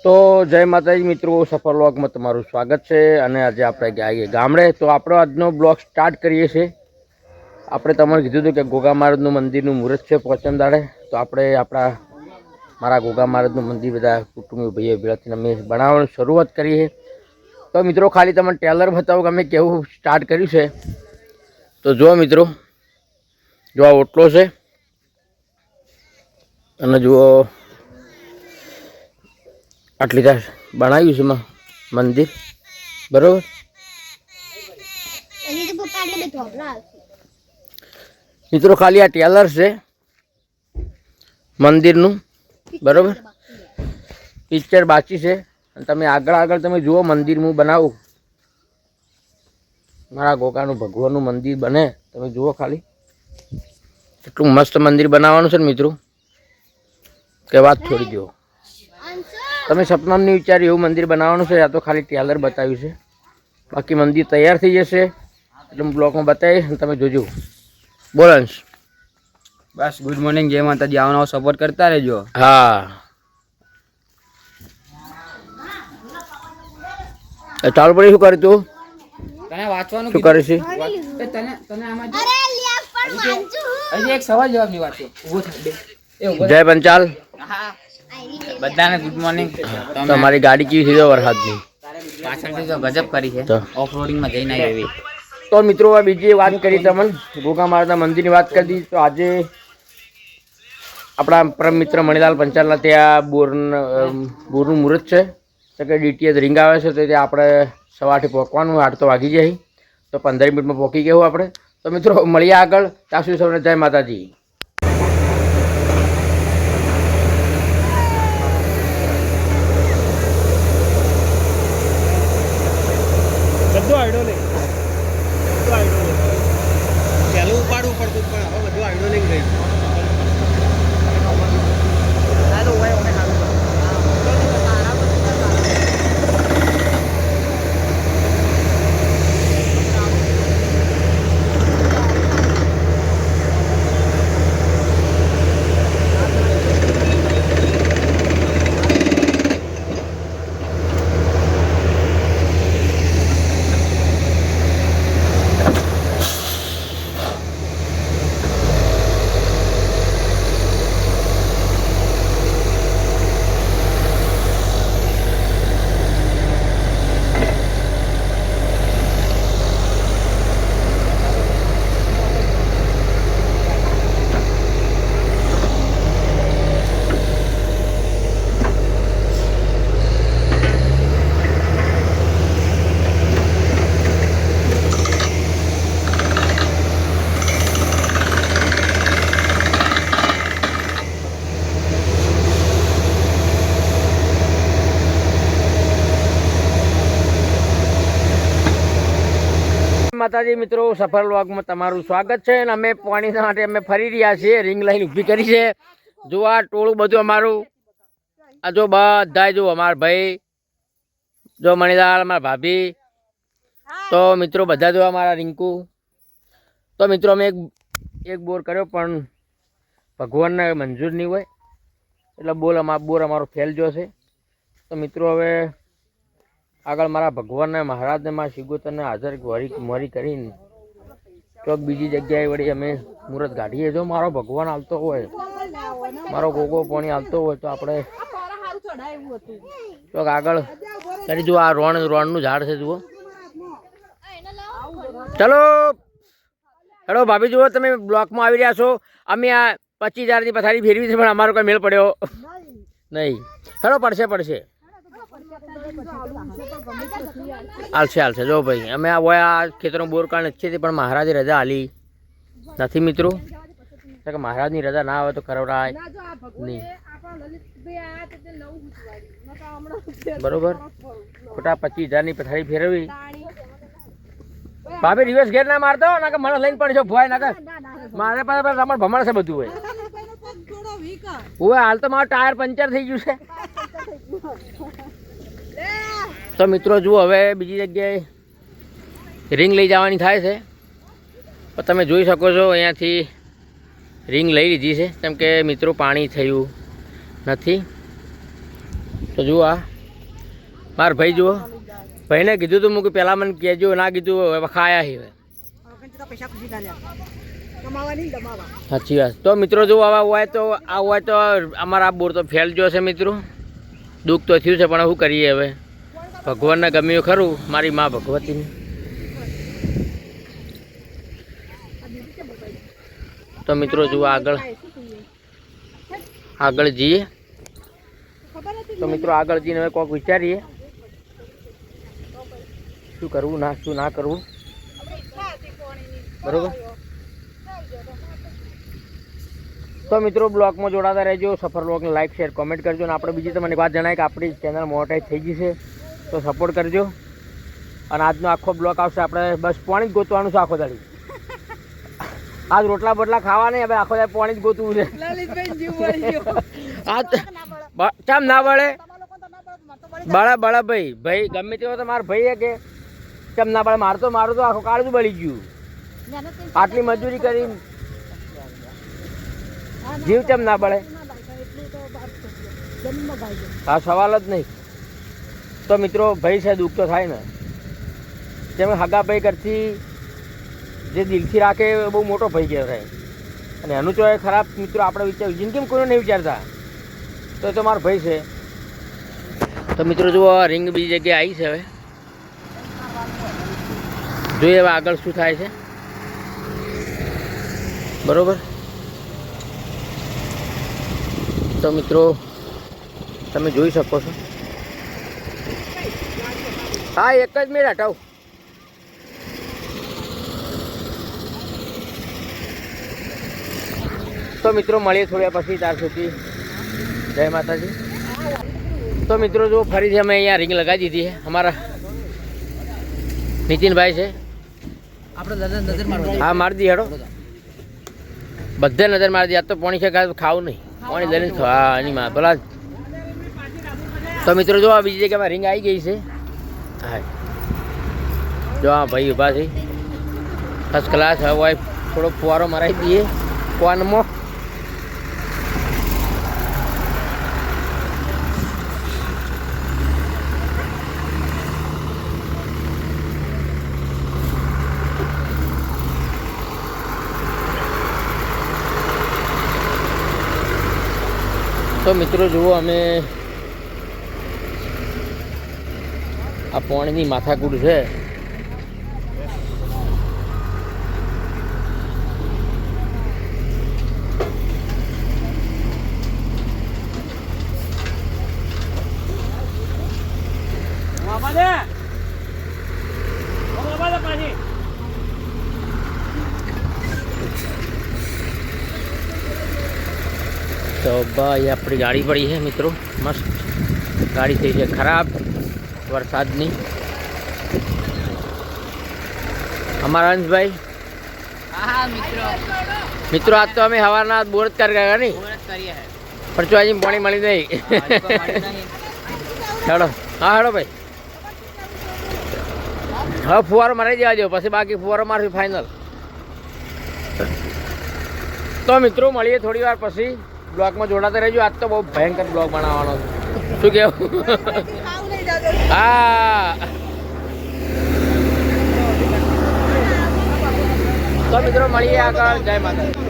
તો જય માતાજી મિત્રો, સફળ વ્લોગમાં તમારું સ્વાગત છે। અને આજે આપણે આવીએ ગામડે, તો આપણો આજનો બ્લોગ સ્ટાર્ટ કરીએ છીએ। આપણે તમને કીધું હતું કે ગોગા મહારાજનું મંદિરનું મુહૂર્ત છે પોચમ દાડે, તો આપણે મારા ગોગા મહારાજનું મંદિર બધા કુટુંબી ભાઈઓ ભેળાથી અમે બનાવવાની શરૂઆત કરીએ। તો મિત્રો ખાલી તમને ટેલર બતાવું કે અમે કેવું સ્ટાર્ટ કર્યું છે। તો જો મિત્રો, જો આ ઓટલો છે અને જુઓ આટલી તાર બનાવ્યું છે મંદિર, બરોબર। મિત્રો ખાલી આ ટેલર છે મંદિરનું, બરોબર। પિક્ચર બાકી છે અને તમે આગળ તમે જુઓ મંદિર હું બનાવું, મારા ગોગાનું ભગવાનનું મંદિર બને, તમે જુઓ ખાલી એટલું મસ્ત મંદિર બનાવવાનું છે ને મિત્રો કે વાત છોડી દો। તમે સપનામાં નહીં વિચાર્યું એવું મંદિર બનાવવાનું છે, આ તો ખાલી ટેલર બતાવ્યું છે, બાકી મંદિર તૈયાર થઈ જશે એટલે હું બ્લોગમાં બતાવીશ અને તમે જોજો। બોલો અંશ। બસ ગુડ મોર્નિંગ, જય માતાજી। આવો સપોર્ટ કરતા રહેજો। હા, ચાલુ પડી શું કરી તું? તને વાંચવાનું શું કરે છે? તને આમાં હજી એક સવાલ જવાબની વાત છે। ઊભો થઈ જય પંચાલ, બધાને ગુડ મોર્નિંગ। તમારી ગાડી કેવી થઈ વરસાદની? પાછળથી તો ગજબ કરી છે, ઓફ રોડિંગમાં જઈને આવી એવી। તો મિત્રો બીજી વાત કરી તમને ગોગા મહારાજના મંદિરની વાત કરી દીધી। તો આજે આપણા પરમ મિત્ર મણિલાલ પંચાલના ત્યાં બોરનું મુહૂર્ત છે, તો કે ડીટીએચ રિંગ આવે છે, તો ત્યાં આપણે સવારથી પહોંચવાનું, 8 તો વાગી જાય, તો 15 મિનિટમાં પહોંચી ગયું આપણે। તો મિત્રો મળીએ આગળ, ત્યાં સુધી સૌને જય માતાજી। બધું આઈડો લે, પહેલું ઉપાડવું પડતું પણ હવે બધું આઈડો લઈને ગઈ। માતાજી મિત્રો, સફળ વ્લોગમાં તમારું સ્વાગત છે। અને અમે પાણી માટે અમે ફરી રહ્યા છીએ, રિંગ લાઈન ઊભી કરી છે। જો આ ટોળું બધું અમારું, આ જો બધા જો અમારા ભાઈ, જો મણિલાલ, અમારા ભાભી, તો મિત્રો બધા જો અમારા રિંકુ। તો મિત્રો અમે એક બોર કર્યો પણ ભગવાનને મંજૂર નહીં હોય એટલે બોર અમારો ફેલ જશે। તો મિત્રો હવે આગળ મારા ભગવાનને મહારાજને મારા શિગોતરને હાજર મોરી કરીને ચોક બીજી જગ્યાએ વળી અમે મુહૂર્ત કાઢીએ। જો મારો ભગવાન હાલતો હોય, મારો ગોગો પાણી હાલતો હોય, તો આપણે ચોક આગળ કરી। જુઓ આ રોણનું ઝાડ છે, જુઓ। ચલો હેડો ભાભી, જુઓ તમે બ્લોકમાં આવી રહ્યા છો, અમે આ 25,000ની પથારી ફેરવી છે પણ અમારો કોઈ મેળ પડ્યો નહીં। હેડો, પડશે હાલશે। જો ભાઈ અમે આ ખેતરો બોર કાઢને છે પણ મહારાજે રજા હાલી નથી મિત્રો, કે મહારાજની રજા ના આવે તો કરવડાય નહીં, બરોબર। ખોટા 25,000ની પથારી ફેરવી। ભાભી રિવર્સ ગેર ના મારતો, ના કે મને લઈને પણ છો ભોય, ના કે મારે પાસે રમણ ભમણ છે બધું હોય હાલ તો મારું ટાયર પંચર થઈ ગયું છે। તો મિત્રો જુઓ હવે બીજી જગ્યાએ રિંગ લઈ જવાની થાય છે, તો તમે જોઈ શકો છો અહીંયાથી रिंग लई लीधी है केम के मित्रों पानी थयुं नथी। तो जो आ મારા ભાઈ જુઓ, ભાઈને કીધું તું હું કે પહેલાં મને કહેજો, ના કીધું હવે ખાયા છે. સાચી વાત. તો મિત્રો જો આવા હોય તો અમારા બોર તો ફેલ ગયો છે મિત્રો. દુઃખ તો થયું છે પણ શું કરીએ હવે, ભગવાનને ગમ્યું ખરું, મારી મા ભગવતીને. તો મિત્રો જુઓ આગળ જઈએ. તો મિત્રો આગળ જઈને હવે કોઈક વિચારીએ શું કરવું, શું ના કરવું. બરોબર. તો મિત્રો બ્લોગમાં જોડાતા રહેજો. સફર બ્લોગને લાઈક શેર કોમેન્ટ કરજો. અને આપણે બીજી તમને એક વાત જણાય કે આપણી ચેનલ મોનેટાઈઝ થઈ ગઈ છે, તો સપોર્ટ કરજો. અને આજનો આખો બ્લોગ આવશે, આપણે બસ પાણી જ ગોતવાનું છે આખો દાડી. આજ રોટલા બોટલા ખાવા નહીં, હવે આખો દાડી પાણી જ ગોતવું છે. આજ કેમ ના બળે? બળે ભાઈ ગમે તેવો તો મારો ભાઈ કે કેમ ના બળે? મારું તો આખું કાળજું બળી ગયું. આટલી મજૂરી કરી જીવ કેમ ના બળે? હા, સવાલ જ નહીં. તો મિત્રો ભાઈ છે, દુઃખ તો થાય ને. તેમ હગા ભાઈ કરતી જે દિલથી રાખે એ બહુ મોટો ભાઈ કહેવાય. અને એનું તો ખરાબ મિત્રો આપણે વિચાર જિંદગીમાં કોઈને નહીં વિચારતા, તો એ તો મારો ભાઈ છે. તો મિત્રો જુઓ રિંગ બીજી જગ્યાએ આવી છે. હવે જોઈએ હવે આગળ શું થાય છે. બરોબર. તો મિત્રો તમે જોઈ શકો છો. હા, એક જ મિનિટ હટાવ. તો મિત્રો મળીએ થોડા પછી, ત્યાર સુધી જય માતાજી. તો મિત્રો જો ફરીથી અમે અહીંયા રિંગ લગાવી દીધી છે. અમારા નીતિનભાઈ છે, આપણે નજર મારવા. હા મારી દી હેડો, બધે નજર મારી દી. આ તો પાણી છે, ખાવું નહીં, પાણી લઈને હા એની માં ભલા. તો મિત્રો જો આ બીજી જગ્યામાં રિંગ આવી ગઈ છે. હા જો આ ભાઈ ઊભા છે, ફર્સ્ટ ક્લાસ. હવે થોડો ફુવારો મરાવી દઈએ કોનમાં. તો મિત્રો જુઓ અમે આ પાણીની માથાકૂટ છે. તો ભાઈ આપણી ગાડી પડી છે મિત્રો, મસ્ત ગાડી થઈ છે ખરાબ વરસાદની. અમારા અંશભાઈ મિત્રો આજ તો અમે હવાના બોર જ કરી ગયા નહીં, પણ જો આજે પાણી મળી નહીં. હેડો હા હેડો ભાઈ, હવે ફુવારો મારી દેવા દો, પછી બાકી ફુવારો મારશું ફાઇનલ. તો મિત્રો મળીએ થોડી વાર પછી. બ્લોગમાં જોડાતા રહેજો. આજ તો બહુ ભયંકર બ્લોગ બનાવવાનો છે. શું કેવું? હા તો મિત્રો મળીએ આગળ. જય માતા.